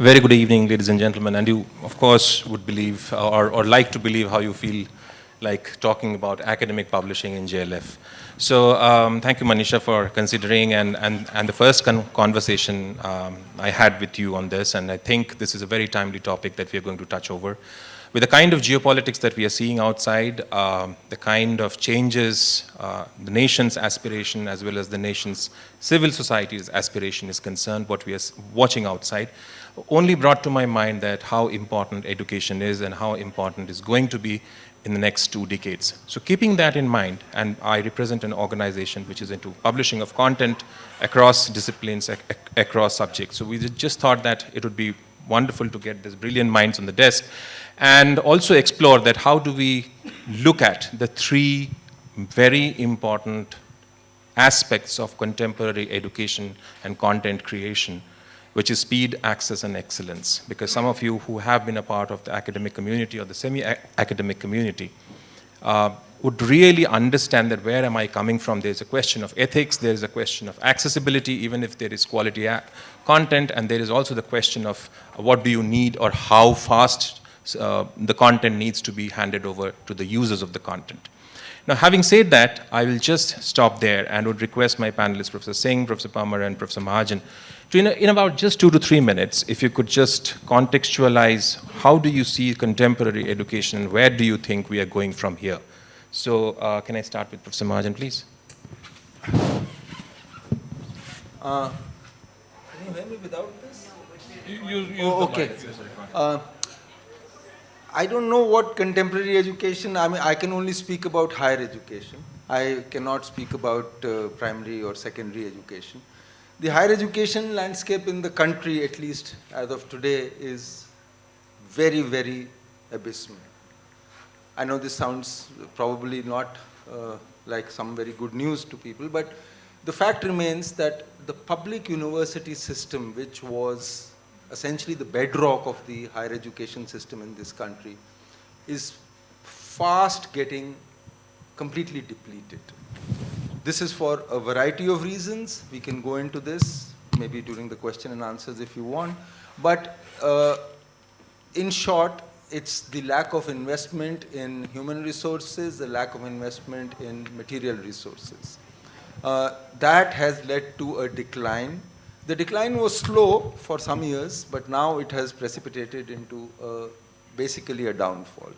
Very good evening, ladies and gentlemen. And you, of course, would believe or like to believe how you feel like talking about academic publishing in JLF. So thank you, Manisha, for considering and the first conversation I had with you on this. And I think this is a very timely topic that we are going to touch over. With the kind of geopolitics that we are seeing outside, the kind of changes the nation's aspiration as well as the nation's civil society's aspiration is concerned, what we are watching outside, only brought to my mind that how important education is and how important it's going to be in the next 2 decades. So keeping that in mind, and I represent an organization which is into publishing of content across disciplines, across subjects. So we just thought that it would be wonderful to get these brilliant minds on the desk and also explore that how do we look at the 3 very important aspects of contemporary education and content creation, which is speed, access, and excellence. Because some of you who have been a part of the academic community or the semi-academic community would really understand that where am I coming from. There's a question of ethics, there's a question of accessibility, even if there is quality content, and there is also the question of what do you need or how fast the content needs to be handed over to the users of the content. Now, having said that, I will just stop there and would request my panelists, Professor Singh, Professor Parmar, and Professor Mahajan, to in about just 2 to 3 minutes, if you could just contextualize how do you see contemporary education and where do you think we are going from here? So can I start with Professor Mahajan, please? Can you hear me without this? Okay. I don't know what contemporary education, I mean, I can only speak about higher education. I cannot speak about primary or secondary education. The higher education landscape in the country, at least as of today, is very, very abysmal. I know this sounds probably not like some very good news to people, but the fact remains that the public university system, which was essentially the bedrock of the higher education system in this country, is fast getting completely depleted. This is for a variety of reasons. We can go into this maybe during the question and answers if you want. But in short, it's the lack of investment in human resources, the lack of investment in material resources. That has led to a decline. The decline was slow for some years, but now it has precipitated into basically a downfall.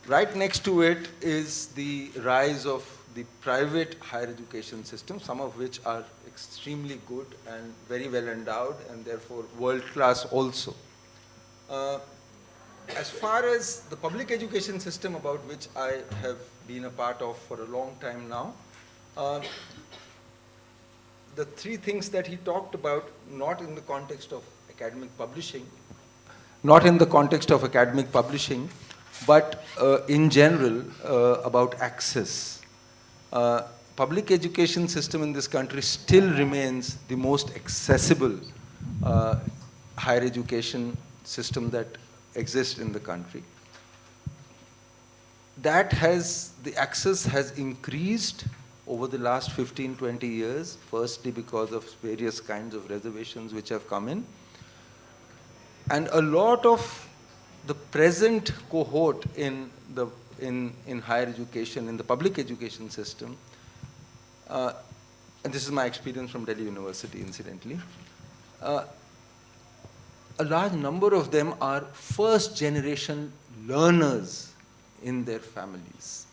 Right next to it is the rise of the private higher education system, some of which are extremely good and very well endowed and therefore world-class also. As far as the public education system, about which I have been a part of for a long time now, the 3 things that he talked about, not in the context of academic publishing, but in general about access. Public education system in this country still remains the most accessible higher education system that exists in the country. The access has increased over the last 15, 20 years, firstly because of various kinds of reservations which have come in. And a lot of the present cohort in higher education, in the public education system, and this is my experience from Delhi University, incidentally, a large number of them are first-generation learners in their families.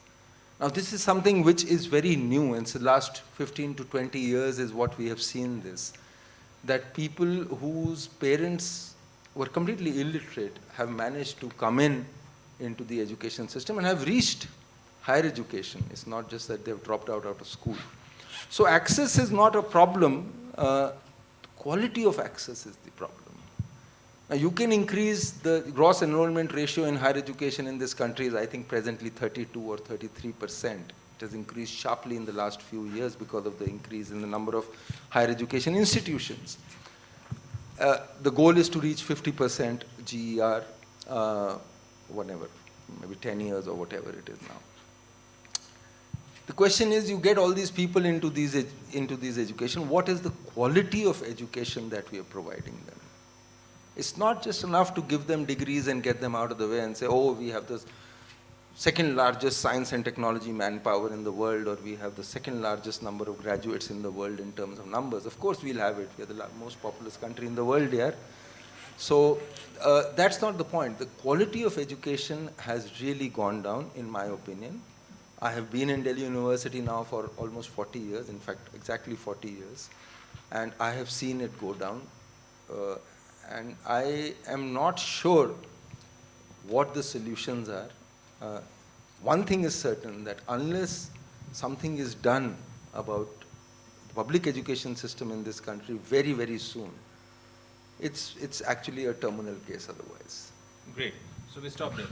Now, this is something which is very new, and the last 15 to 20 years is what we have seen this, that people whose parents were completely illiterate have managed to come into the education system and have reached higher education. It's not just that they've dropped out of school. So access is not a problem. Quality of access is the problem. Now, you can increase the gross enrollment ratio in higher education in this country is, I think, presently 32 or 33%. It has increased sharply in the last few years because of the increase in the number of higher education institutions. The goal is to reach 50% GER, whatever, maybe 10 years or whatever it is now. The question is, you get all these people into these education, what is the quality of education that we are providing them? It's not just enough to give them degrees and get them out of the way and say, oh, we have the second largest science and technology manpower in the world, or we have the second largest number of graduates in the world in terms of numbers. Of course we'll have it. We are the most populous country in the world here. So that's not the point. The quality of education has really gone down, in my opinion. I have been in Delhi University now for almost 40 years, in fact, exactly 40 years. And I have seen it go down. And I am not sure what the solutions are. One thing is certain, that unless something is done about the public education system in this country very, very soon, it's actually a terminal case otherwise. Great. So we stop there.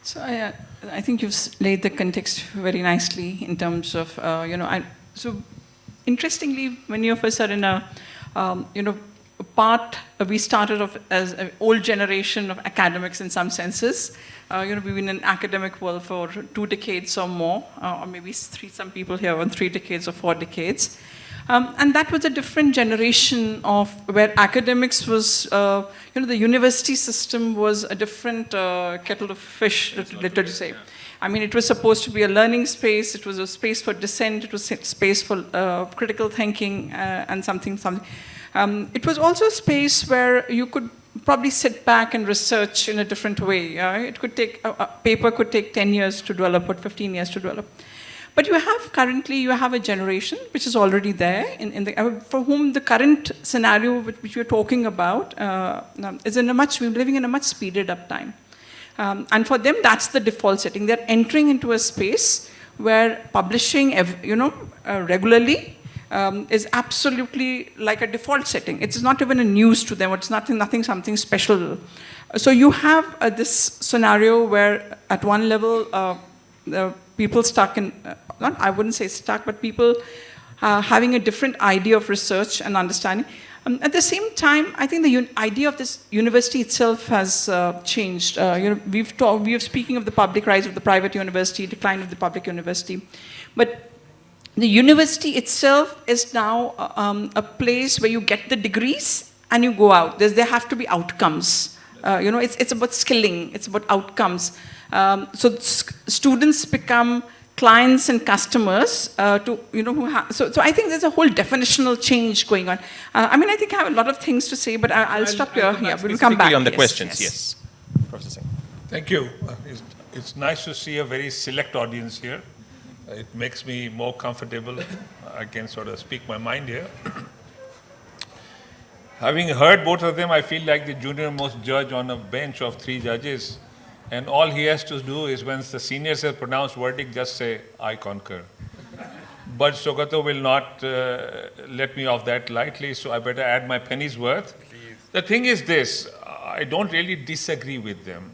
So I think you've laid the context very nicely in terms of, so interestingly, many of us are in a, we started off as an old generation of academics in some senses. We've been in academic world for 2 decades or more, or maybe some people here on 3 decades or 4 decades. And that was a different generation of where academics was, the university system was a different kettle of fish, literally say. I mean, it was supposed to be a learning space, it was a space for dissent, it was a space for critical thinking and something. It was also a space where you could probably sit back and research in a different way. It could take, a paper could take 10 years to develop or 15 years to develop. But currently you have a generation which is already there, for whom the current scenario which we're talking about is we're living in a much speeded up time. And for them, that's the default setting. They're entering into a space where publishing, regularly is absolutely like a default setting. It's not even a news to them. It's something special. So you have this scenario where at one level, people stuck in, I wouldn't say stuck, but people having a different idea of research and understanding. At the same time, I think the idea of this university itself has changed. We are speaking of the public rise of the private university, decline of the public university. But the university itself is now a place where you get the degrees and you go out. There have to be outcomes. It's about skilling, it's about outcomes. So students become clients and customers so I think there's a whole definitional change going on. I think I have a lot of things to say, but I'll stop here. Yeah, we'll come back. On the questions, yes. Professor Singh. Thank you. It's nice to see a very select audience here. It makes me more comfortable. I can sort of speak my mind here. Having heard both of them, I feel like the junior most judge on a bench of 3 judges. And all he has to do is when the seniors have pronounced verdict, just say, I concur. But Sugata will not let me off that lightly, so I better add my penny's worth. Please. The thing is this, I don't really disagree with them.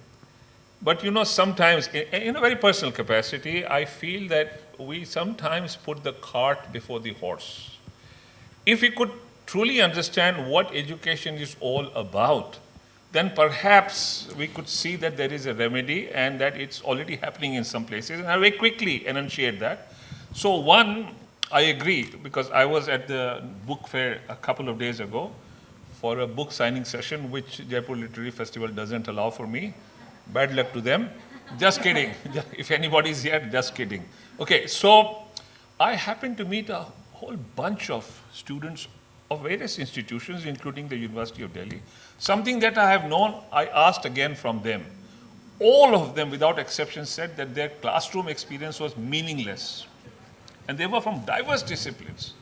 But sometimes, in a very personal capacity, I feel that we sometimes put the cart before the horse. If we could truly understand what education is all about, then perhaps we could see that there is a remedy and that it's already happening in some places. And I'll very quickly enunciate that. So one, I agree, because I was at the book fair a couple of days ago for a book signing session, which Jaipur Literary Festival doesn't allow for me. Bad luck to them. Just kidding. If anybody's here, just kidding. Okay, so I happened to meet a whole bunch of students of various institutions, including the University of Delhi. Something that I have known, I asked again from them. All of them, without exception, said that their classroom experience was meaningless. And they were from diverse disciplines.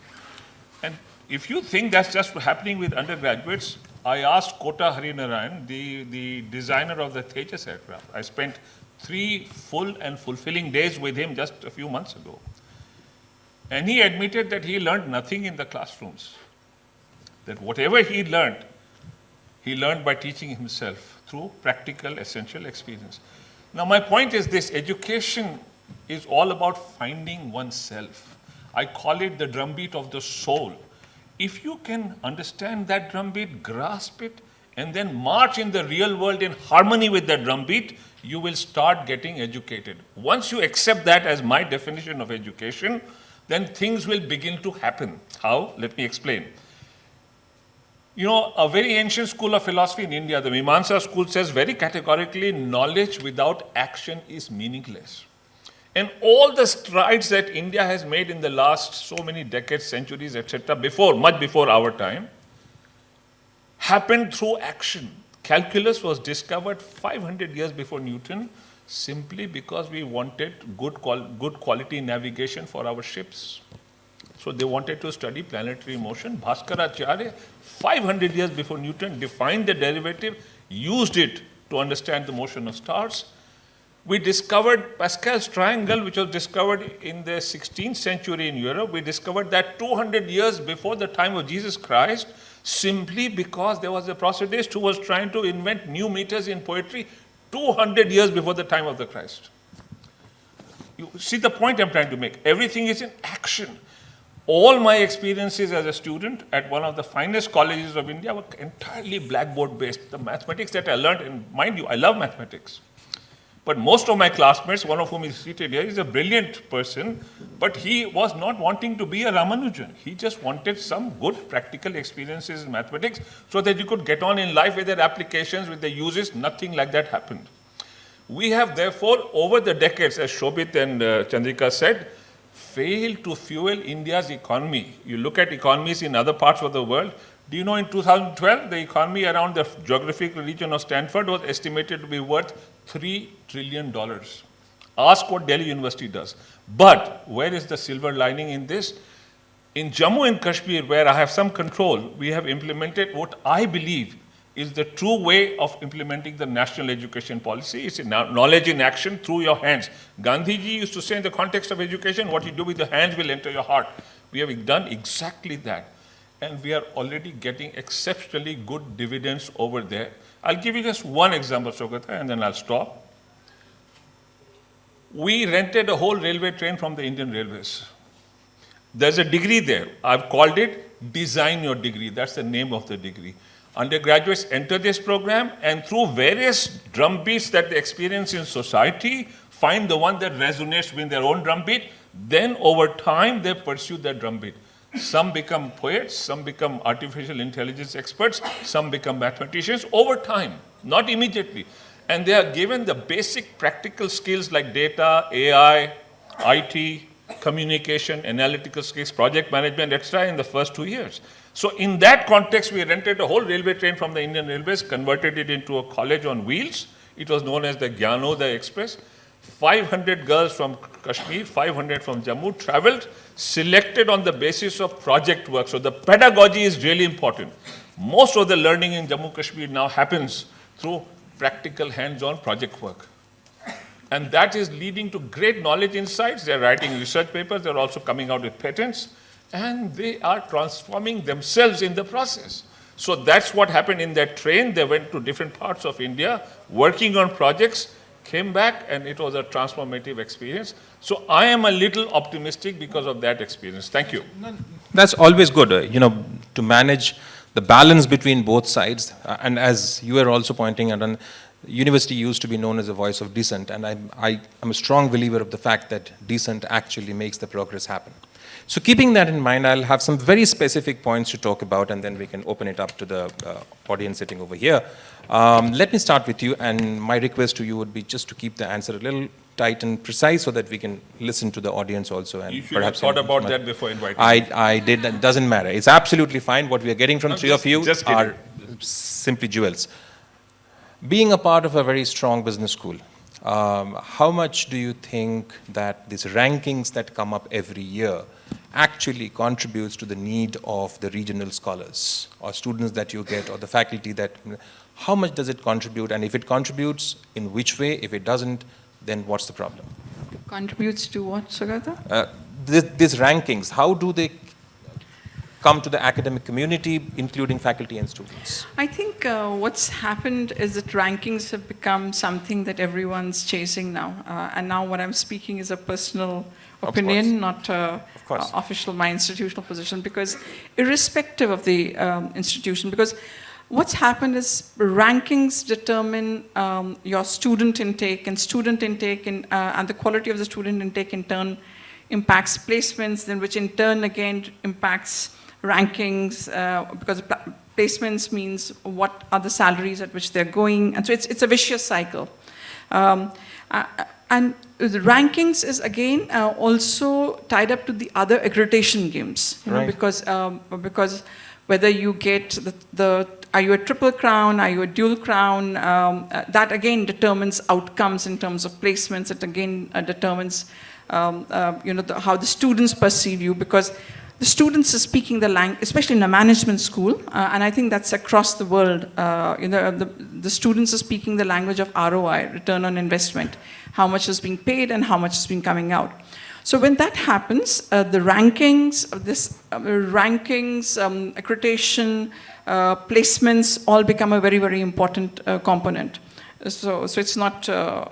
And if you think that's just happening with undergraduates, I asked Kota Harinarayan, the designer of the Tejas aircraft. I spent 3 full and fulfilling days with him just a few months ago. And he admitted that he learned nothing in the classrooms. That whatever he learned by teaching himself through practical, essential experience. Now, my point is this, education is all about finding oneself. I call it the drumbeat of the soul. If you can understand that drumbeat, grasp it, and then march in the real world in harmony with that drumbeat, you will start getting educated. Once you accept that as my definition of education, then things will begin to happen. How? Let me explain. You know, a very ancient school of philosophy in India, the Mimamsa school, says very categorically, knowledge without action is meaningless. And all the strides that India has made in the last so many decades, centuries, etc., much before our time, happened through action. Calculus was discovered 500 years before Newton, simply because we wanted good quality navigation for our ships. So they wanted to study planetary motion. Bhaskaracharya, 500 years before Newton, defined the derivative, used it to understand the motion of stars. We discovered Pascal's triangle, which was discovered in the 16th century in Europe. We discovered that 200 years before the time of Jesus Christ, simply because there was a prosodist who was trying to invent new meters in poetry 200 years before the time of the Christ. You see the point I'm trying to make. Everything is in action. All my experiences as a student at one of the finest colleges of India were entirely blackboard based. The mathematics that I learned, and mind you, I love mathematics. But most of my classmates, one of whom is seated here, is a brilliant person, but he was not wanting to be a Ramanujan. He just wanted some good practical experiences in mathematics so that you could get on in life with their applications, with their uses. Nothing like that happened. We have therefore, over the decades, as Shobhit and Chandrika said, failed to fuel India's economy. You look at economies in other parts of the world. Do you know in 2012, the economy around the geographical region of Stanford was estimated to be worth $3 trillion. Ask what Delhi University does. But where is the silver lining in this? In Jammu and Kashmir, where I have some control, we have implemented what I believe is the true way of implementing the national education policy. It's knowledge in action through your hands. Gandhiji used to say in the context of education, what you do with your hands will enter your heart. We have done exactly that. And we are already getting exceptionally good dividends over there. I'll give you just one example, Sugata, and then I'll stop. We rented a whole railway train from the Indian Railways. There's a degree there. I've called it Design Your Degree. That's the name of the degree. Undergraduates enter this program, and through various drumbeats that they experience in society, find the one that resonates with their own drumbeat. Then over time, they pursue that drumbeat. Some become poets, some become artificial intelligence experts, some become mathematicians over time, not immediately. And they are given the basic practical skills like data, AI, IT, communication, analytical skills, project management, etc. in the first 2 years. So in that context, we rented a whole railway train from the Indian Railways, converted it into a college on wheels. It was known as the Gyanoday Express. 500 girls from Kashmir, 500 from Jammu traveled, selected on the basis of project work. So the pedagogy is really important. Most of the learning in Jammu Kashmir now happens through practical hands-on project work. And that is leading to great knowledge insights. They're writing research papers, they're also coming out with patents, and they are transforming themselves in the process. So that's what happened in that train. They went to different parts of India, working on projects, came back, and it was a transformative experience. So I am a little optimistic because of that experience. Thank you. That's always good, to manage the balance between both sides. And as you are also pointing out, university used to be known as a voice of dissent, and I'm a strong believer of the fact that dissent actually makes the progress happen. So keeping that in mind, I'll have some very specific points to talk about, and then we can open it up to the audience sitting over here. Let me start with you, and my request to you would be just to keep the answer a little tight and precise so that we can listen to the audience also. And you should perhaps have thought about that before inviting me. I did. That doesn't matter. It's absolutely fine. What we are getting from three of you are simply jewels. Being a part of a very strong business school, how much do you think that these rankings that come up every year actually contributes to the need of the regional scholars or students that you get or the faculty that, how much does it contribute? And if it contributes, in which way? If it doesn't, then what's the problem? Contributes to what, Sugata? These rankings, how do they come to the academic community, including faculty and students? I think what's happened is that rankings have become something that everyone's chasing now. And now what I'm speaking is a personal opinion, not official, my institutional position, because irrespective of the institution, because what's happened is rankings determine your student intake, and the quality of the student intake in turn impacts placements, then which in turn again impacts rankings, because placements means what are the salaries at which they're going, and so it's a vicious cycle. And the rankings is again also tied up to the other accreditation games, you know, because whether you get are you a triple crown, are you a dual crown, that again determines outcomes in terms of placements. It again determines how the students perceive you, because the students are speaking the language, especially in a management school, and I think that's across the world. The students are speaking the language of ROI, return on investment, how much is being paid and how much is being coming out. So when that happens, the rankings, accreditation, placements all become a very, very important component. So it's not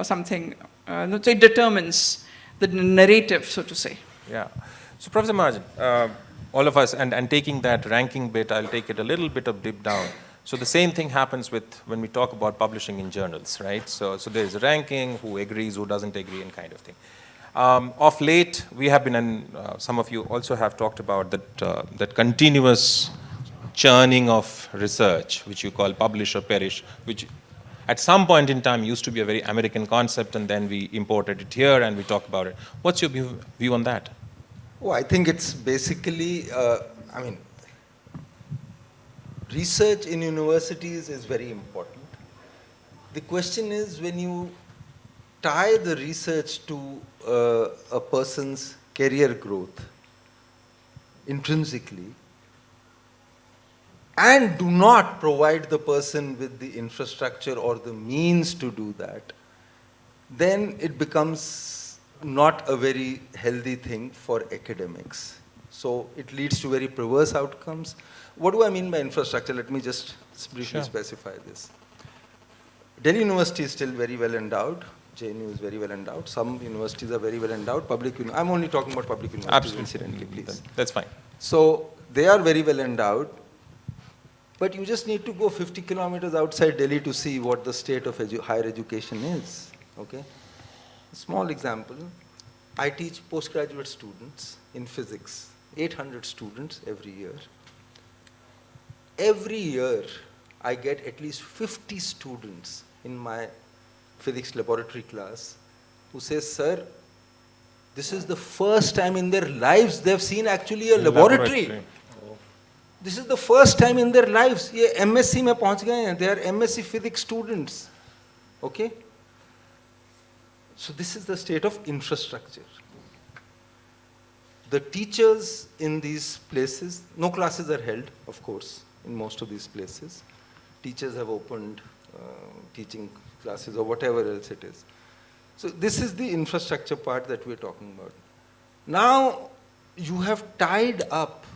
something, it determines the narrative, so to say. Yeah. So Professor Mahajan, all of us, and taking that ranking bit, I'll take it a little bit of dip down. So the same thing happens when we talk about publishing in journals, right? So there's a ranking, who agrees, who doesn't agree, and kind of thing. Of late, we have been, and some of you also have talked about that continuous churning of research, which you call publish or perish, which at some point in time used to be a very American concept, and then we imported it here and we talk about it. What's your view on that? Oh, I think it's basically, research in universities is very important. The question is, when you tie the research to a person's career growth intrinsically, and do not provide the person with the infrastructure or the means to do that, then it becomes not a very healthy thing for academics. So it leads to very perverse outcomes. What do I mean by infrastructure? Let me just briefly specify this. Delhi University is still very well endowed. JNU is very well endowed. Some universities are very well endowed. I'm only talking about public universities, incidentally, please. That's fine. So they are very well endowed, but you just need to go 50 kilometers outside Delhi to see what the state of higher education is. Okay? A small example, I teach postgraduate students in physics, 800 students every year. Every year, I get at least 50 students in my physics laboratory class who say, sir, this is the first time in their lives they've seen actually a laboratory. This is the first time in their lives. Ye MSc mein pahunch gaye hain. They are MSc physics students. Okay? So this is the state of infrastructure. The teachers in these places, no classes are held, of course, in most of these places. Teachers have opened teaching classes or whatever else it is. So this is the infrastructure part that we're talking about. Now, you have tied up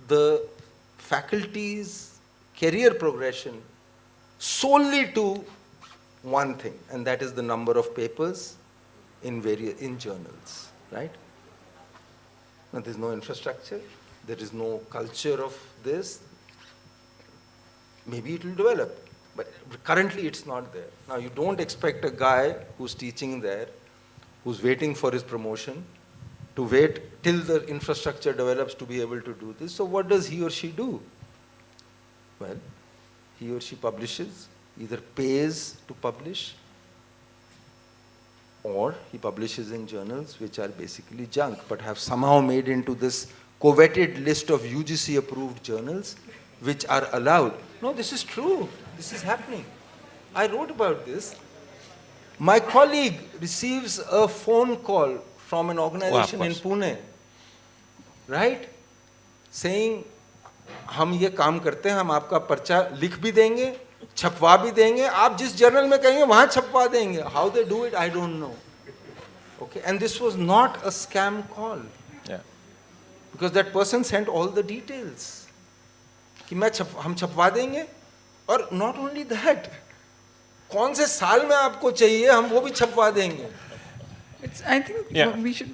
the faculty's career progression solely to one thing, and that is the number of papers in journals, right? Now, there's no infrastructure, there is no culture of this. Maybe it will develop, but currently it's not there. Now, you don't expect a guy who's teaching there, who's waiting for his promotion, to wait till the infrastructure develops to be able to do this. So what does he or she do? Well, he or she publishes, either pays to publish, or he publishes in journals which are basically junk, but have somehow made into this coveted list of UGC approved journals which are allowed. No, this is true. This is happening. I wrote about this. My colleague receives a phone call from an organization in Pune, right? Saying, हम ये काम करते हैं, हम आपका पर्चा लिख भी देंगे, छपवा भी देंगे, आप जिस जर्नल में कहेंगे वहाँ छपवा देंगे. How they do it, I don't know. Okay, and this was not a scam call. Yeah. Because that person sent all the details. कि हम छपवा देंगे, और not only that, कौन से साल में आपको चाहिए, हम वो भी छपवा देंगे. I think we should,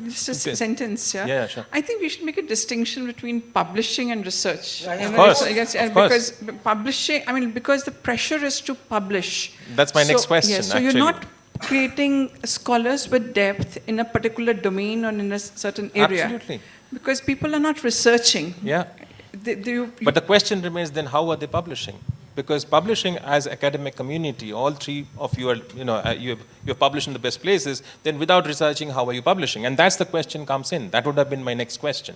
just a sentence, yeah? Yeah, sure. I think we should make a distinction between publishing and research. Yeah, of course, because publishing, because the pressure is to publish. That's my next question, So actually. you're not creating scholars with depth in a particular domain or in a certain area. Absolutely. Because people are not researching. Yeah. But the question remains then, how are they publishing? Because publishing as academic community, all three of you are, you're published in the best places, then without researching, how are you publishing? And that's the question comes in. That would have been my next question.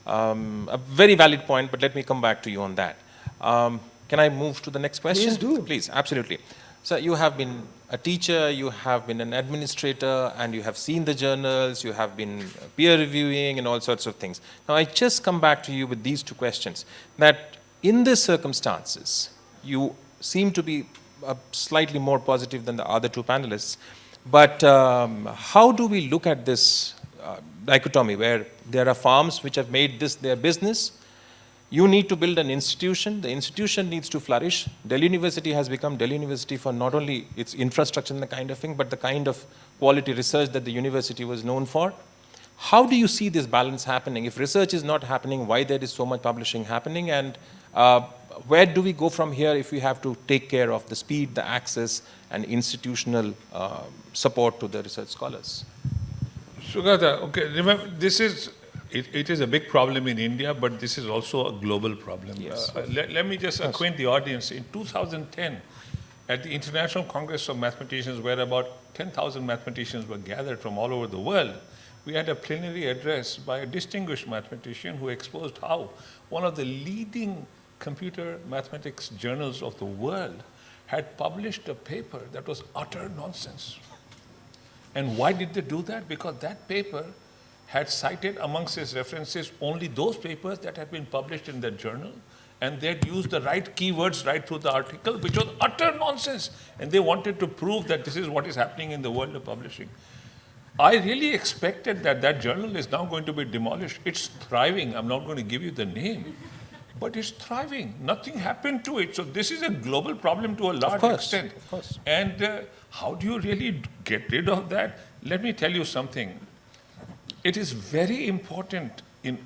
A very valid point, but let me come back to you on that. Can I move to the next question? Please do. Please, absolutely. So you have been a teacher, you have been an administrator, and you have seen the journals, you have been peer reviewing and all sorts of things. Now I just come back to you with these two questions. That in the circumstances, you seem to be slightly more positive than the other two panelists, but how do we look at this dichotomy where there are farms which have made this their business? You need to build an institution. The institution needs to flourish. Delhi University has become Delhi University for not only its infrastructure and the kind of thing, but the kind of quality research that the university was known for. How do you see this balance happening? If research is not happening, why there is so much publishing happening? And where do we go from here if we have to take care of the speed, the access, and institutional support to the research scholars? Sugata, okay, remember, this is, it is a big problem in India, but this is also a global problem. Yes. Let me just acquaint the audience. In 2010, at the International Congress of Mathematicians, where about 10,000 mathematicians were gathered from all over the world, we had a plenary address by a distinguished mathematician who exposed how one of the leading computer mathematics journals of the world had published a paper that was utter nonsense. And why did they do that? Because that paper had cited amongst its references only those papers that had been published in that journal, and they had used the right keywords right through the article, which was utter nonsense. And they wanted to prove that this is what is happening in the world of publishing. I really expected that that journal is now going to be demolished. It's thriving. I'm not going to give you the name, but it's thriving. Nothing happened to it. So this is a global problem to a large extent. Of course. And how do you really get rid of that? Let me tell you something. It is very important in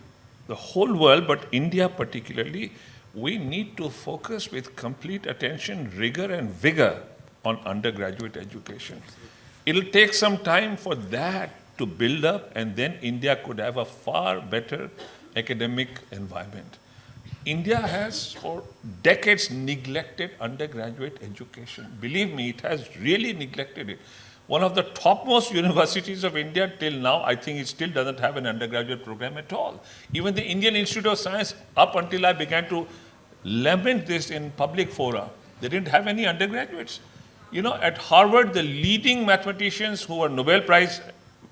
the whole world, but India particularly. We need to focus with complete attention, rigor, and vigor on undergraduate education. It'll take some time for that to build up, and then India could have a far better academic environment. India has for decades neglected undergraduate education. Believe me, it has really neglected it. One of the topmost universities of India till now, I think it still doesn't have an undergraduate program at all. Even the Indian Institute of Science, up until I began to lament this in public fora, they didn't have any undergraduates. You know, at Harvard, the leading mathematicians who are Nobel Prize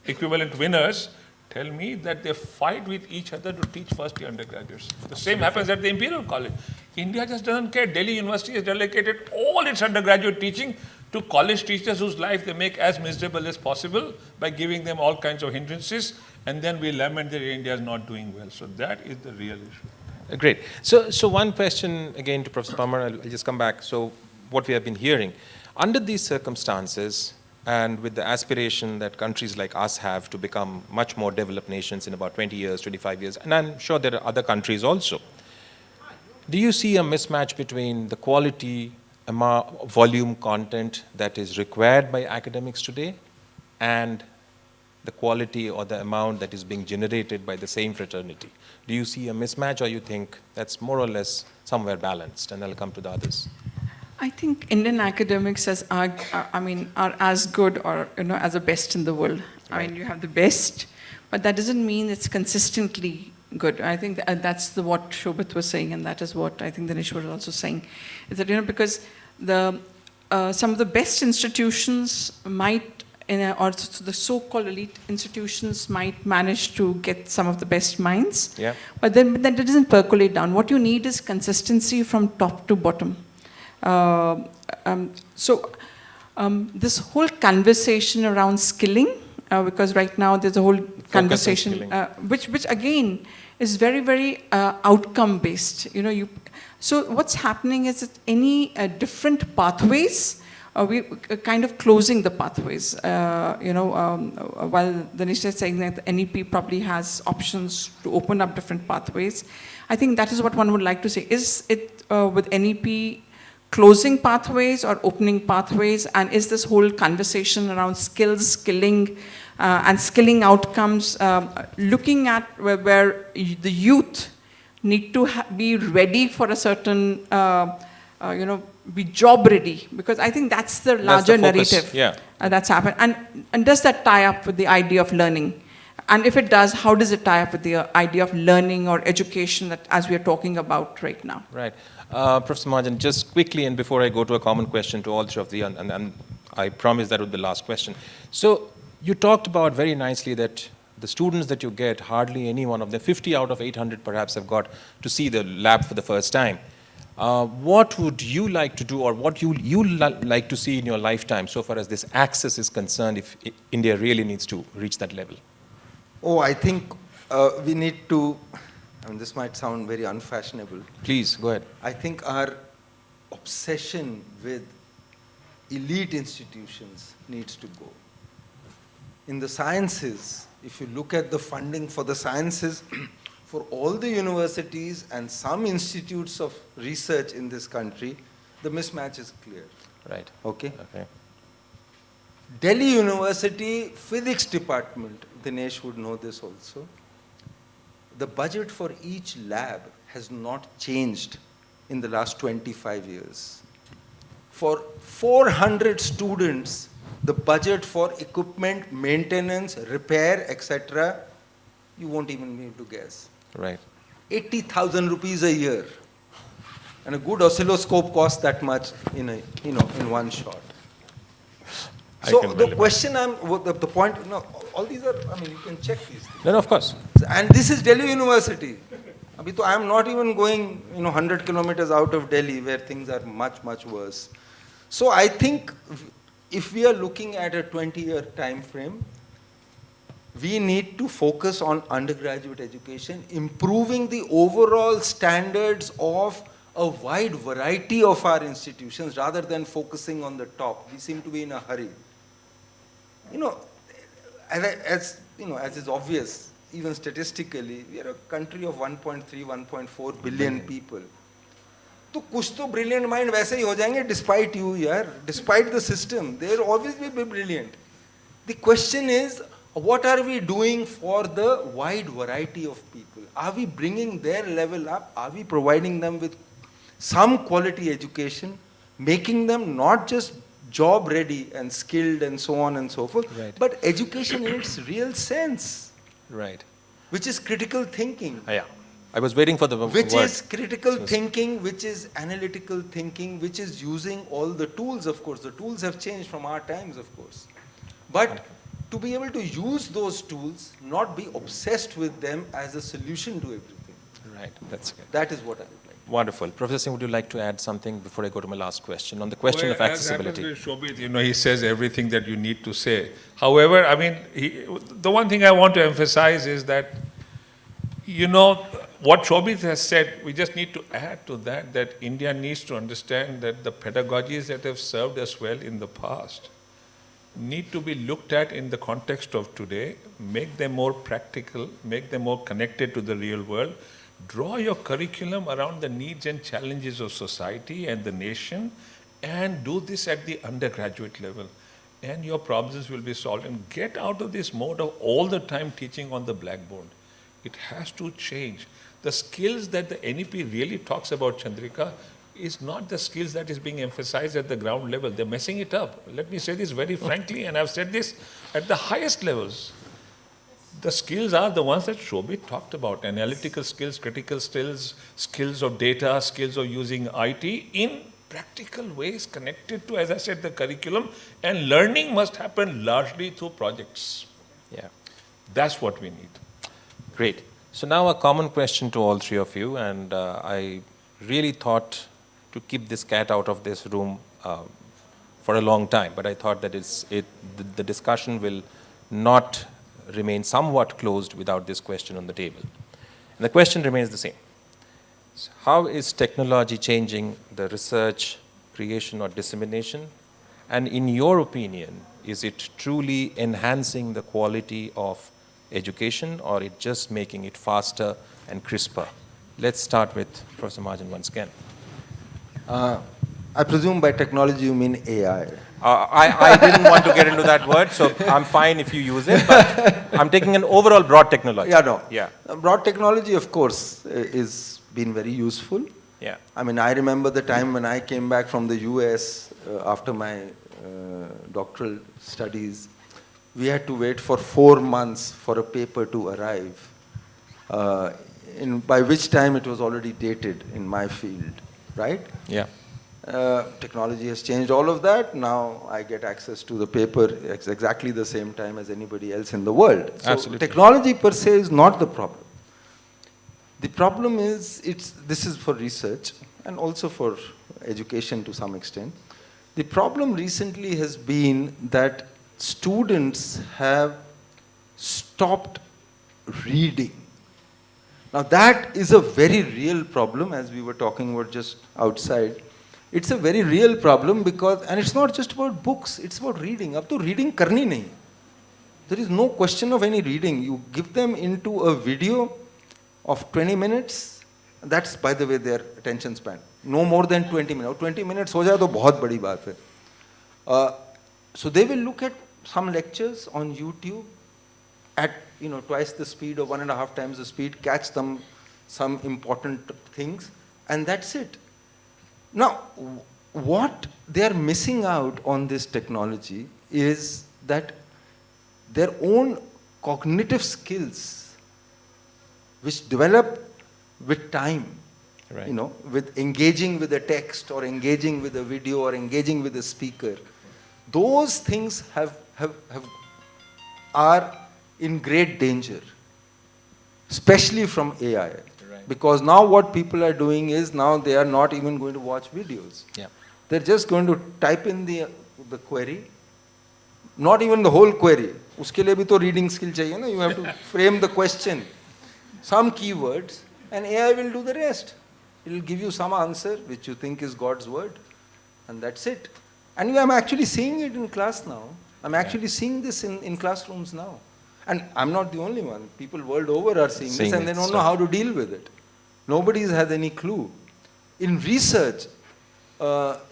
equivalent winners tell me that they fight with each other to teach first-year undergraduates. The same happens at the Imperial College. India just doesn't care. Delhi University has delegated all its undergraduate teaching to college teachers whose life they make as miserable as possible by giving them all kinds of hindrances, and then we lament that India is not doing well. So that is the real issue. Great. So one question again to Professor Parmar, I'll just come back. So what we have been hearing, under these circumstances, and with the aspiration that countries like us have to become much more developed nations in about 20 years, 25 years, and I'm sure there are other countries also, do you see a mismatch between the quality, volume content that is required by academics today and the quality or the amount that is being generated by the same fraternity? Do you see a mismatch, or you think that's more or less somewhere balanced? And I'll come to the others. I think Indian academics are as good or as the best in the world. Right. I mean, you have the best, but that doesn't mean it's consistently good. I think that's what Shobhit was saying, and that is what I think Dinesh was also saying, is that because some of the best institutions might, or the so-called elite institutions might manage to get some of the best minds, Yeah. but then that doesn't percolate down. What you need is consistency from top to bottom. This whole conversation around skilling, because right now there's a whole conversation, which again is very, very outcome based. So what's happening is that any different pathways, we kind of closing the pathways. While Dinesh is saying that the NEP probably has options to open up different pathways, I think that is what one would like to say. Is it with NEP closing pathways or opening pathways, and is this whole conversation around skills, skilling, and skilling outcomes, looking at where the youth need to be ready for a certain, be job ready, because I think that's the larger focus, narrative yeah. that's happened. And does that tie up with the idea of learning? And if it does, how does it tie up with the idea of learning or education that as we are talking about right now? Right. Professor Mahajan, just quickly, and before I go to a common question to all three of you, and I promise that would be the last question. So you talked about very nicely that the students that you get, hardly any one of them, 50 out of 800 perhaps, have got to see the lab for the first time. What would you like to do, or what you like to see in your lifetime so far as this access is concerned, if India really needs to reach that level? Oh, I think we need to, this might sound very unfashionable. Please, go ahead. I think our obsession with elite institutions needs to go. In the sciences, if you look at the funding for the sciences, for all the universities and some institutes of research in this country, the mismatch is clear. Right. Okay? Okay. Delhi University Physics Department, Dinesh would know this also, the budget for each lab has not changed in the last 25 years. For 400 students, the budget for equipment, maintenance, repair, etc., you won't even be able to guess. Right. 80,000 rupees a year. And a good oscilloscope costs that much in one shot. So the question the point, all these are, you can check these things. No, of course. And this is Delhi University. I am not even going, 100 kilometers out of Delhi where things are much, much worse. So I think if we are looking at a 20-year time frame, we need to focus on undergraduate education, improving the overall standards of a wide variety of our institutions rather than focusing on the top. We seem to be in a hurry. As is obvious, even statistically, we are a country of 1.3, 1.4 billion people. तो कुछ तो brilliant mind वैसे ही हो जाएंगे despite you यार, despite the system. They will always be brilliant. The question is, what are we doing for the wide variety of people? Are we bringing their level up? Are we providing them with some quality education, making them not just job ready and skilled and so on and so forth, right, but education in its real sense, right, which is critical thinking. Yeah, I was waiting for the Which word. is critical thinking, which is analytical thinking, which is using all the tools, of course. The tools have changed from our times, of course. But to be able to use those tools, not be obsessed with them as a solution to everything. Right, that's good. That is what I would like. Wonderful. Professor Singh, would you like to add something before I go to my last question on the question of accessibility? As Shobhit, he says everything that you need to say. However, the one thing I want to emphasize is that, what Shobhit has said, we just need to add to that India needs to understand that the pedagogies that have served us well in the past need to be looked at in the context of today, make them more practical, make them more connected to the real world. Draw your curriculum around the needs and challenges of society and the nation, and do this at the undergraduate level. And your problems will be solved. And get out of this mode of all the time teaching on the blackboard. It has to change. The skills that the NEP really talks about, Chandrika, is not the skills that is being emphasized at the ground level. They're messing it up. Let me say this very frankly, and I've said this at the highest levels. The skills are the ones that Shobhit talked about: analytical skills, critical skills, skills of data, skills of using IT in practical ways connected to, as I said, the curriculum. And learning must happen largely through projects. Yeah. That's what we need. Great. So now a common question to all three of you, and I really thought to keep this cat out of this room for a long time, but I thought that the discussion will not remain somewhat closed without this question on the table. And the question remains the same. So how is technology changing the research, creation, or dissemination? And in your opinion, is it truly enhancing the quality of education, or it just making it faster and crisper? Let's start with Professor Mahajan once again. I presume by technology you mean AI. I didn't want to get into that word, so I'm fine if you use it, but I'm taking an overall broad technology. Yeah, no. Yeah. Broad technology, of course, is been very useful. Yeah. I mean, I remember the time when I came back from the US after my doctoral studies. We had to wait for 4 months for a paper to arrive, by which time it was already dated in my field, right? Yeah. Technology has changed all of that. Now I get access to the paper at exactly the same time as anybody else in the world. So Absolutely. technology per se is not the problem. The problem is, this is for research and also for education to some extent. The problem recently has been that students have stopped reading. Now that is a very real problem, as we were talking about just outside. It's a very real problem because, and it's not just about books, it's about reading. Ab to reading karni nahi. There is no question of any reading. You give them into a video of 20 minutes, that's, by the way, their attention span. No more than 20 minutes. 20 minutes ho jaye to bahut badi baat hai. So they will look at some lectures on YouTube at twice the speed or 1.5 times the speed, catch some important things, and that's it. Now, what they are missing out on this technology is that their own cognitive skills, which develop with time, Right. with engaging with a text or engaging with a video or engaging with a speaker, those things are in great danger, especially from AI. Right. Because now what people are doing is, now they are not even going to watch videos. Yeah. They're just going to type in the query, not even the whole query. Uske liye bhi to reading skill chahiye na. You have to frame the question, some keywords, and AI will do the rest. It will give you some answer which you think is God's word, and that's it. And I'm actually seeing it in class now. I'm actually seeing this in classrooms now. And I'm not the only one. People world over are seeing this, and they don't know how to deal with it. Nobody has any clue. In research,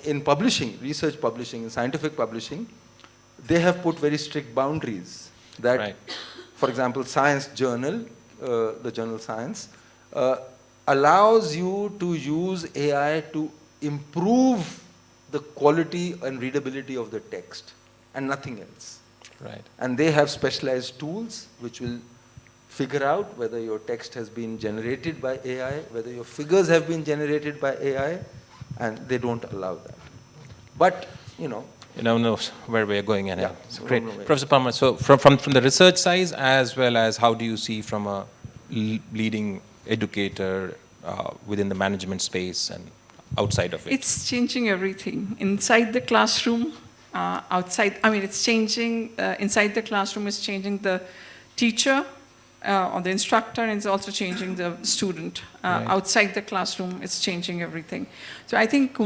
in publishing, research publishing, in scientific publishing, they have put very strict boundaries. That, Right. for example, Science Journal, the journal Science, allows you to use AI to improve the quality and readability of the text, and nothing else. Right. And they have specialized tools which will figure out whether your text has been generated by AI, whether your figures have been generated by AI, and they don't allow that. But, You know where we are going ahead. Yeah. So great. No way. Professor Parmar, so from the research side, as well as how do you see from a leading educator within the management space and outside of it? It's changing everything. Inside the classroom, outside, it's changing, inside the classroom is changing the teacher or the instructor, and it's also changing the student. Right. Outside the classroom, it's changing everything. So I think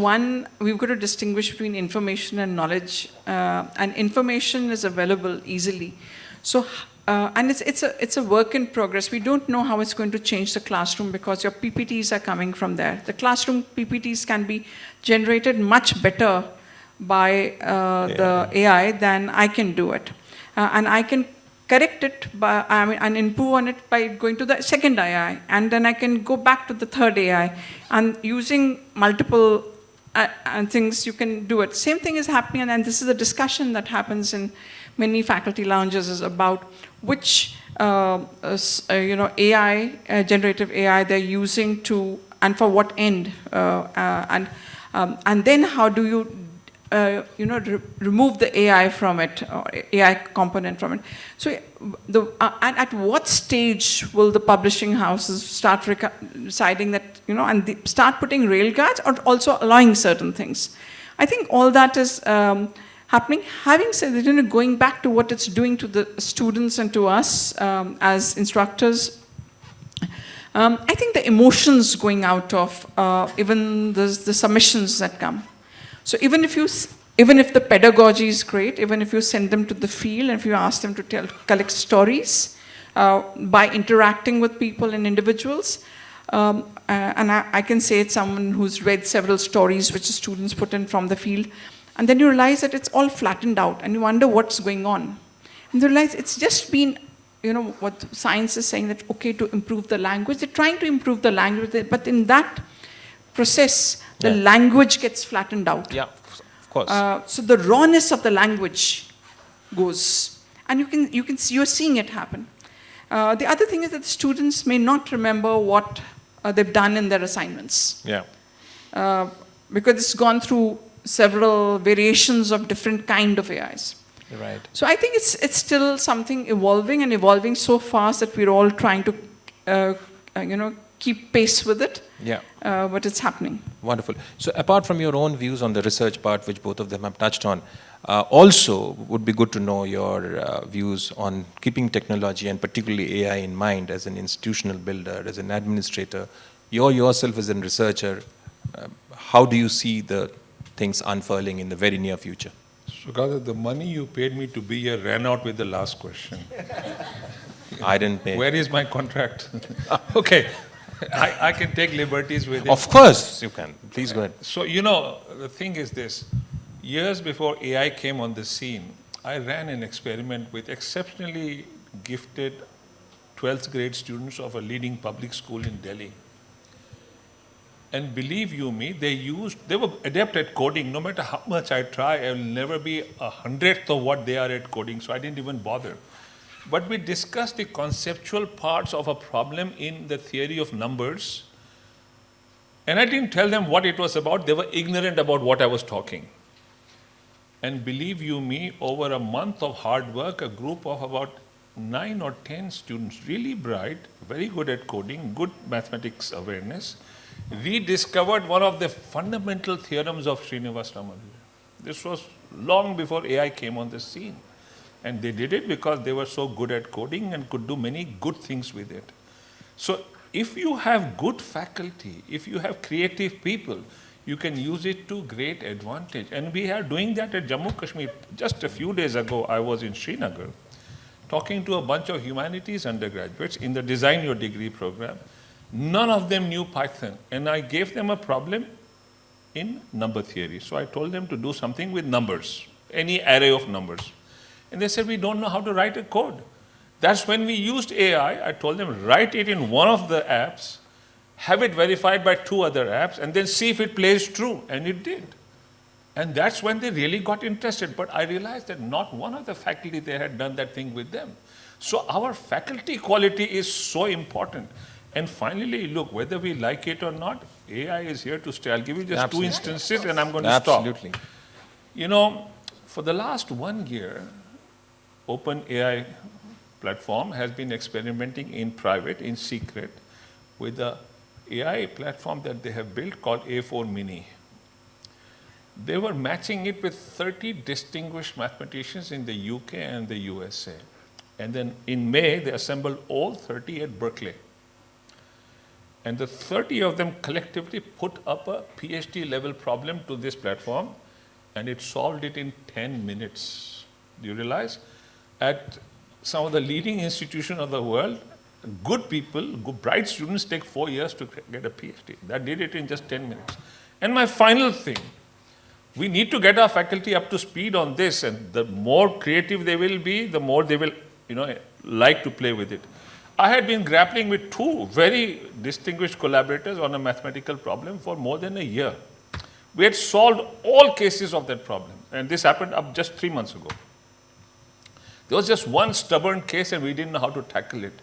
we've got to distinguish between information and knowledge, and information is available easily. So, and it's a work in progress. We don't know how it's going to change the classroom because your PPTs are coming from there. The classroom PPTs can be generated much better by the AI than I can do it. And I can correct it and improve on it by going to the second AI, and then I can go back to the third AI, and using multiple things you can do it. Same thing is happening, and this is a discussion that happens in many faculty lounges, is about which AI, generative AI they're using to, and for what end, and then how do you remove the AI from it, or AI component from it. So, and at what stage will the publishing houses start deciding that, and start putting railguards, or also allowing certain things? I think all that is happening. Having said that, going back to what it's doing to the students and to us as instructors, I think the emotions going out of even the submissions that come. So even if the pedagogy is great, even if you send them to the field, and if you ask them to collect stories by interacting with people and individuals, And I can say it's someone who's read several stories which the students put in from the field. And then you realize that it's all flattened out and you wonder what's going on. And you realize it's just been, what science is saying that, okay, to improve the language. They're trying to improve the language, but in that process, the language gets flattened out. Yeah, of course. So the rawness of the language goes. And you're seeing it happen. The other thing is that students may not remember what they've done in their assignments. Yeah. Because it's gone through several variations of different kind of AIs. Right. So I think it's still something evolving and evolving so fast that we're all trying to, keep pace with it. Yeah. But it's happening. Wonderful. So apart from your own views on the research part, which both of them have touched on, also would be good to know your views on keeping technology and particularly AI in mind as an institutional builder, as an administrator, yourself as a researcher. How do you see the things unfurling in the very near future? Sugata, the money you paid me to be here ran out with the last question. I didn't pay. Where is my contract? Okay, I can take liberties with it. Of course you can. Please go ahead. So, the thing is this. Years before AI came on the scene, I ran an experiment with exceptionally gifted 12th grade students of a leading public school in Delhi. And believe you me, they were adept at coding. No matter how much I try, I will never be 100th of what they are at coding, so I didn't even bother. But we discussed the conceptual parts of a problem in the theory of numbers. And I didn't tell them what it was about. They were ignorant about what I was talking. And believe you me, over a month of hard work, a group of about 9 or 10 students, really bright, very good at coding, good mathematics awareness, rediscovered one of the fundamental theorems of Srinivas Ramanujan. This was long before AI came on the scene. And they did it because they were so good at coding and could do many good things with it. So if you have good faculty, if you have creative people, you can use it to great advantage. And we are doing that at Jammu Kashmir. Just a few days ago, I was in Srinagar talking to a bunch of humanities undergraduates in the Design Your Degree program. None of them knew Python. And I gave them a problem in number theory. So I told them to do something with numbers, any array of numbers. And they said, we don't know how to write a code. That's when we used AI. I told them, write it in one of the apps, have it verified by 2 other apps, and then see if it plays true. And it did. And that's when they really got interested. But I realized that not one of the faculty there had done that thing with them. So our faculty quality is so important. And finally, look, whether we like it or not, AI is here to stay. I'll give you just Absolutely. 2 instances and I'm going to stop. Absolutely. For the last 1 year, OpenAI platform has been experimenting in private, in secret, with the AI platform that they have built called A4 Mini. They were matching it with 30 distinguished mathematicians in the UK and the USA. And then in May, they assembled all 30 at Berkeley. And the 30 of them collectively put up a PhD level problem to this platform, and it solved it in 10 minutes. Do you realize? At some of the leading institutions of the world, good people, good, bright students take 4 years to get a PhD. That did it in just 10 minutes. And my final thing, we need to get our faculty up to speed on this, and the more creative they will be, the more they will, like to play with it. I had been grappling with 2 very distinguished collaborators on a mathematical problem for more than a year. We had solved all cases of that problem, and this happened up just 3 months ago. There was just one stubborn case and we didn't know how to tackle it.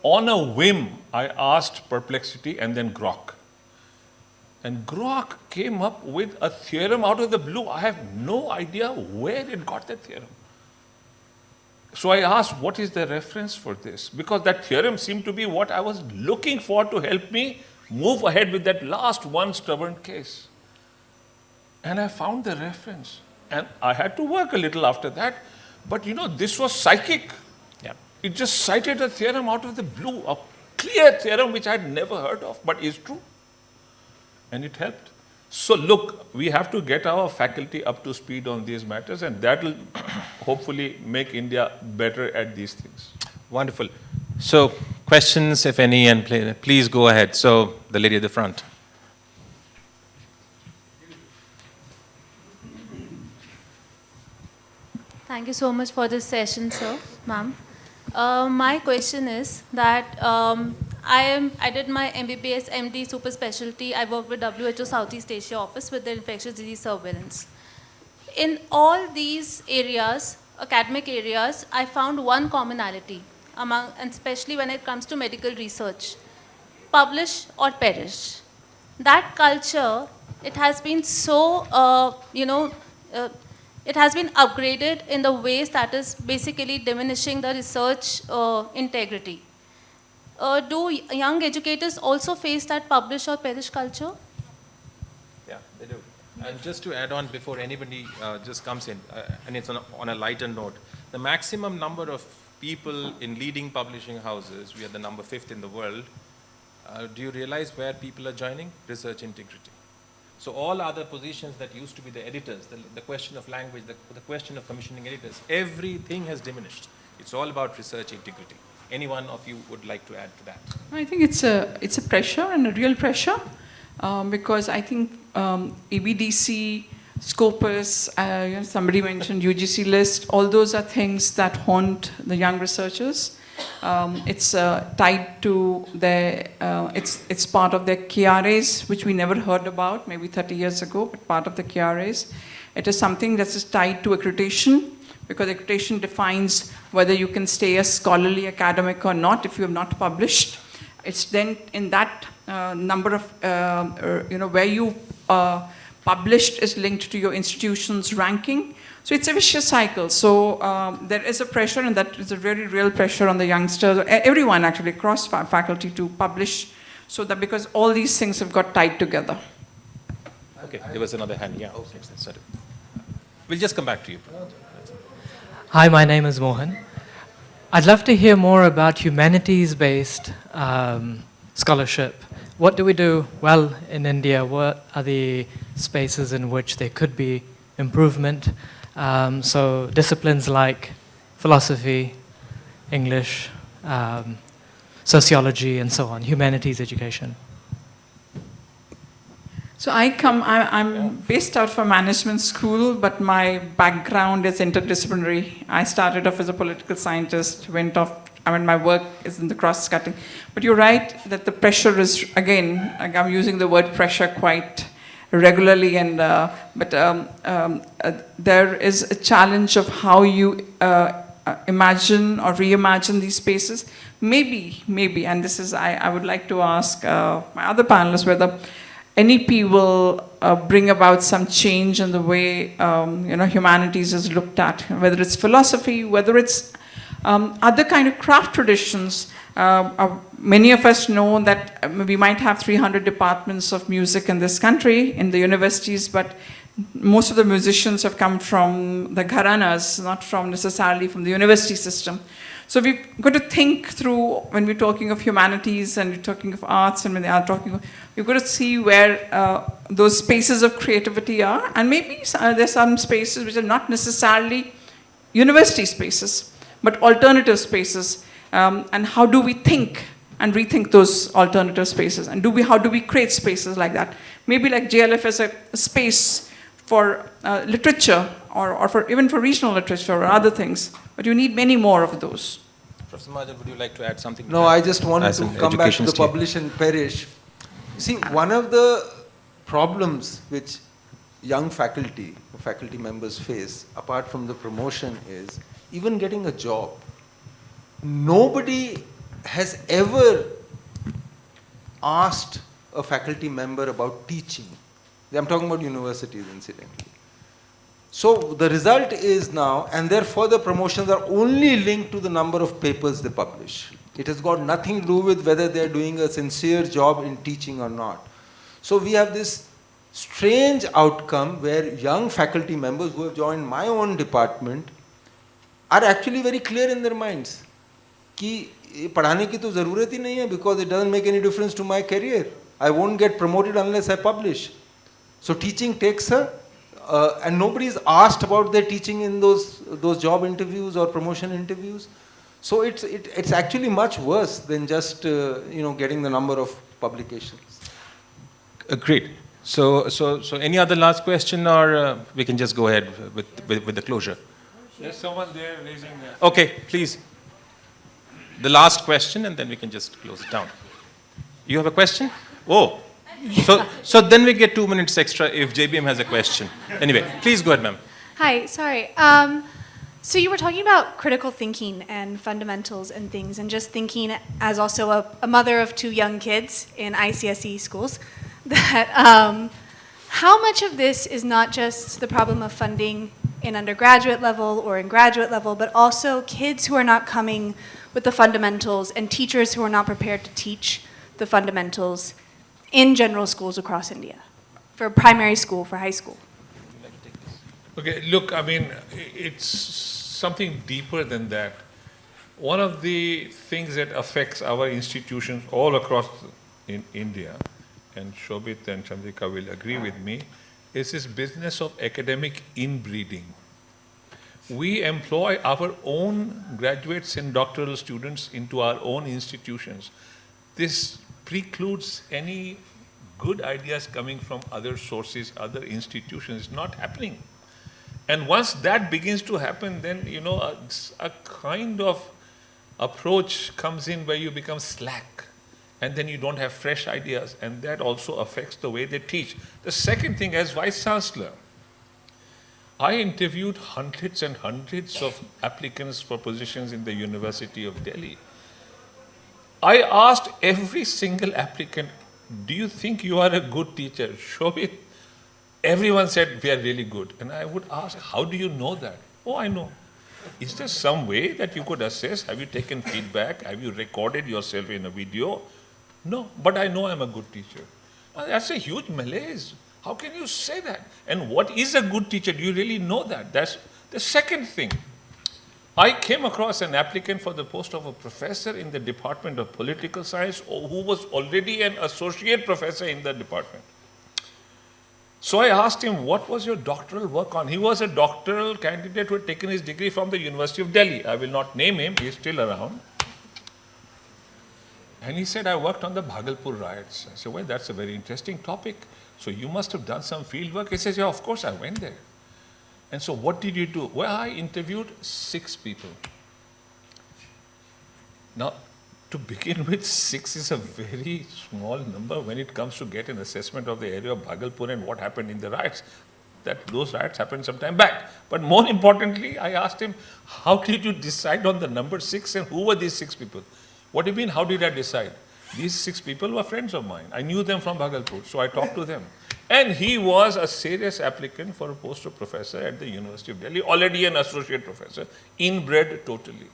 On a whim, I asked Perplexity and then Grok. And Grok came up with a theorem out of the blue. I have no idea where it got that theorem. So I asked, what is the reference for this? Because that theorem seemed to be what I was looking for to help me move ahead with that last one stubborn case. And I found the reference. And I had to work a little after that. But this was psychic. Yeah. It just cited a theorem out of the blue, a clear theorem which I had never heard of, but is true. And it helped. So look, we have to get our faculty up to speed on these matters, and that will hopefully make India better at these things. Wonderful. So, questions, if any, and please go ahead. So, the lady at the front. Thank you so much for this session, sir, ma'am. My question is that I did my MBBS MD super specialty. I worked with WHO Southeast Asia office with the infectious disease surveillance. In all these areas, academic areas, I found one commonality among, and especially when it comes to medical research: publish or perish. That culture, it has been so, uh, it has been upgraded in the ways that is basically diminishing the research integrity. Do young educators also face that publish or perish culture? Yeah, they do. And just to add on before anybody just comes in, and it's on a lighter note, the maximum number of people in leading publishing houses, we are the number 5th in the world. Do you realize where people are joining? Research integrity. So all other positions that used to be the editors, the question of language, the question of commissioning editors, everything has diminished. It's all about research integrity. Any one of you would like to add to that? I think it's a pressure and a real pressure because I think ABDC, Scopus, somebody mentioned UGC list, all those are things that haunt the young researchers. It's tied to their, it's part of their KRAs, which we never heard about, maybe 30 years ago, but part of the KRAs. It is something that is tied to accreditation, because accreditation defines whether you can stay a scholarly academic or not if you have not published. It's then in that number of, where you published is linked to your institution's ranking. So it's a vicious cycle. So there is a pressure, and that is a very real pressure on the youngsters, everyone actually across faculty to publish, so that because all these things have got tied together. Okay, there was another hand. Yeah, okay. Sorry. We'll just come back to you. Hi, my name is Mohan. I'd love to hear more about humanities-based scholarship. What do we do well in India? What are the spaces in which there could be improvement? So disciplines like philosophy, English, sociology, and so on, humanities education. So I'm based out of a management school, but my background is interdisciplinary. I started off as a political scientist, went off, my work is in the cross-cutting. But you're right that the pressure is, again, I'm using the word pressure quite regularly, and there is a challenge of how you imagine or reimagine these spaces. Maybe, and this is, I would like to ask my other panelists whether NEP will bring about some change in the way humanities is looked at, whether it's philosophy, whether it's other kind of craft traditions. Many of us know that we might have 300 departments of music in this country, in the universities, but most of the musicians have come from the gharanas, not from necessarily from the university system. So we've got to think through, when we're talking of humanities and we're talking of arts, and when they are talking, we've got to see where those spaces of creativity are, and maybe there's some spaces which are not necessarily university spaces, but alternative spaces, and how do we think and rethink those alternative spaces, and how do we create spaces like that? Maybe like JLF as a space for literature, or even for regional literature or other things, but you need many more of those. Professor Mahajan, would you like to add something? No, I just wanted to come back to the team? publish and perish. See, one of the problems which young faculty members face, apart from the promotion, is even getting a job. Nobody has ever asked a faculty member about teaching. I'm talking about universities, incidentally. So the result is now, and therefore the promotions are only linked to the number of papers they publish. It has got nothing to do with whether they're doing a sincere job in teaching or not. So we have this strange outcome where young faculty members who have joined my own department are actually very clear in their minds कि पढ़ाने की तो ज़रूरत ही नहीं है, because it doesn't make any difference to my career. I won't get promoted unless I publish. So teaching takes and nobody is asked about their teaching in those job interviews or promotion interviews. So it's actually much worse than just getting the number of publications. Great. So any other last question, or we can just go ahead with the closure? There's someone there raising their... Okay, please. The last question, and then we can just close it down. You have a question? Oh, so then we get 2 minutes extra if JBM has a question. Anyway, please go ahead, ma'am. Hi, sorry. So you were talking about critical thinking and fundamentals and things, and just thinking as also a mother of 2 young kids in ICSE schools, that how much of this is not just the problem of funding in undergraduate level or in graduate level, but also kids who are not coming with the fundamentals and teachers who are not prepared to teach the fundamentals in general schools across India, for primary school, for high school? Okay, look, I mean, it's something deeper than that. One of the things that affects our institutions all across in India, and Shobhit and Chandrika will agree with me, is this business of academic inbreeding. We employ our own graduates and doctoral students into our own institutions. This precludes any good ideas coming from other sources, other institutions. It's not happening. And once that begins to happen, then, a kind of approach comes in where you become slack. And then you don't have fresh ideas. And that also affects the way they teach. The second thing, as Vice Chancellor, I interviewed hundreds and hundreds of applicants for positions in the University of Delhi. I asked every single applicant, do you think you are a good teacher? Shobhit, everyone said, we are really good. And I would ask, how do you know that? Oh, I know. Is there some way that you could assess? Have you taken feedback? Have you recorded yourself in a video? No, but I know I'm a good teacher. That's a huge malaise. How can you say that? And what is a good teacher? Do you really know that? That's the second thing. I came across an applicant for the post of a professor in the Department of Political Science who was already an associate professor in the department. So I asked him, what was your doctoral work on? He was a doctoral candidate who had taken his degree from the University of Delhi. I will not name him, he is still around. And he said, I worked on the Bhagalpur riots. I said, well, that's a very interesting topic. So you must have done some field work. He says, yeah, of course I went there. And so what did you do? Well, I interviewed 6 people. Now, to begin with, 6 is a very small number when it comes to get an assessment of the area of Bhagalpur and what happened in the riots. Those riots happened some time back. But more importantly, I asked him, how did you decide on the number 6 and who were these 6 people? What do you mean, how did I decide? These 6 people were friends of mine. I knew them from Bhagalpur, so I talked to them. And he was a serious applicant for a post of professor at the University of Delhi, already an associate professor, inbred totally.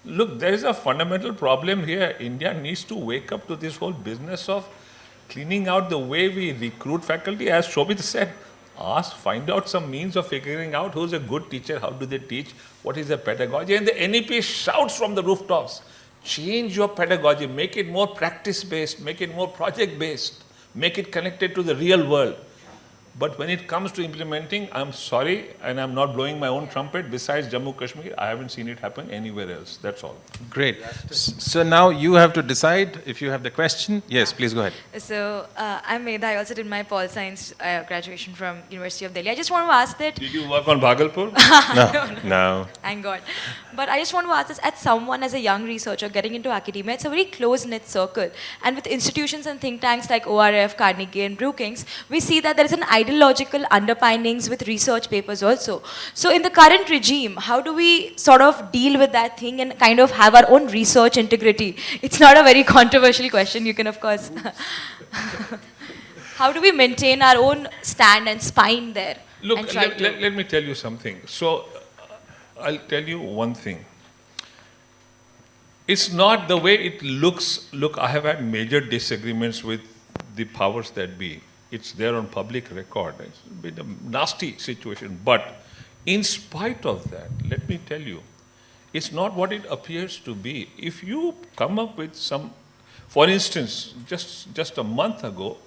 Look, there is a fundamental problem here. India needs to wake up to this whole business of cleaning out the way we recruit faculty. As Shobhit said, find out some means of figuring out who's a good teacher, how do they teach, what is their pedagogy. And the NEP shouts from the rooftops, change your pedagogy, make it more practice-based, make it more project-based, make it connected to the real world. But when it comes to implementing, I'm sorry, and I'm not blowing my own trumpet. Besides Jammu Kashmir, I haven't seen it happen anywhere else. That's all. Great. So now you have to decide if you have the question. Yes, please go ahead. So I'm Medha. I also did my Pol Science graduation from University of Delhi. I just want to ask that. Did you work on Bhagalpur? No. Thank God. But I just want to ask this, as someone, as a young researcher getting into academia, it's a very close-knit circle. And with institutions and think tanks like ORF, Carnegie and Brookings, we see that there is an ideological underpinnings with research papers also. So in the current regime, how do we sort of deal with that thing and kind of have our own research integrity? It's not a very controversial question. You can, of course. How do we maintain our own stand and spine there? Look, let me tell you something. So I'll tell you one thing. It's not the way it looks. Look, I have had major disagreements with the powers that be. It's there on public record. It's been a nasty situation. But in spite of that, let me tell you, it's not what it appears to be. If you come up with some, for instance, just a month ago,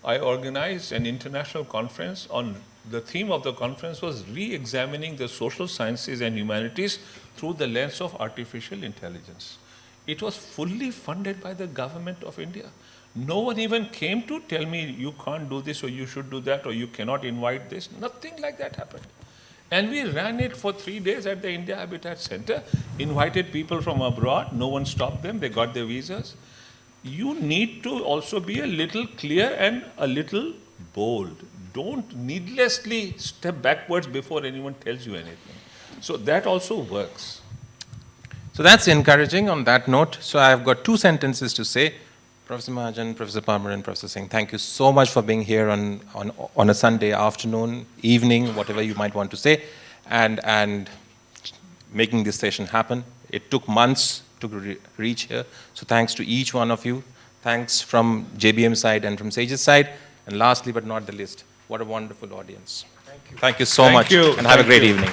I organized an international conference on the theme of the conference was re-examining the social sciences and humanities through the lens of artificial intelligence. It was fully funded by the government of India. No one even came to tell me you can't do this or you should do that or you cannot invite this. Nothing like that happened. And we ran it for 3 days at the India Habitat Center, invited people from abroad, no one stopped them, they got their visas. You need to also be a little clear and a little bold. Don't needlessly step backwards before anyone tells you anything. So that also works. So that's encouraging on that note. So I've got 2 sentences to say. Professor Mahajan, Professor Parmar, and Professor Singh, thank you so much for being here on a Sunday afternoon, evening, whatever you might want to say, and making this session happen. It took months to reach here. So thanks to each one of you. Thanks from JBM side and from SAGE's side. And lastly but not the least, what a wonderful audience. Thank you so much, and have a great evening.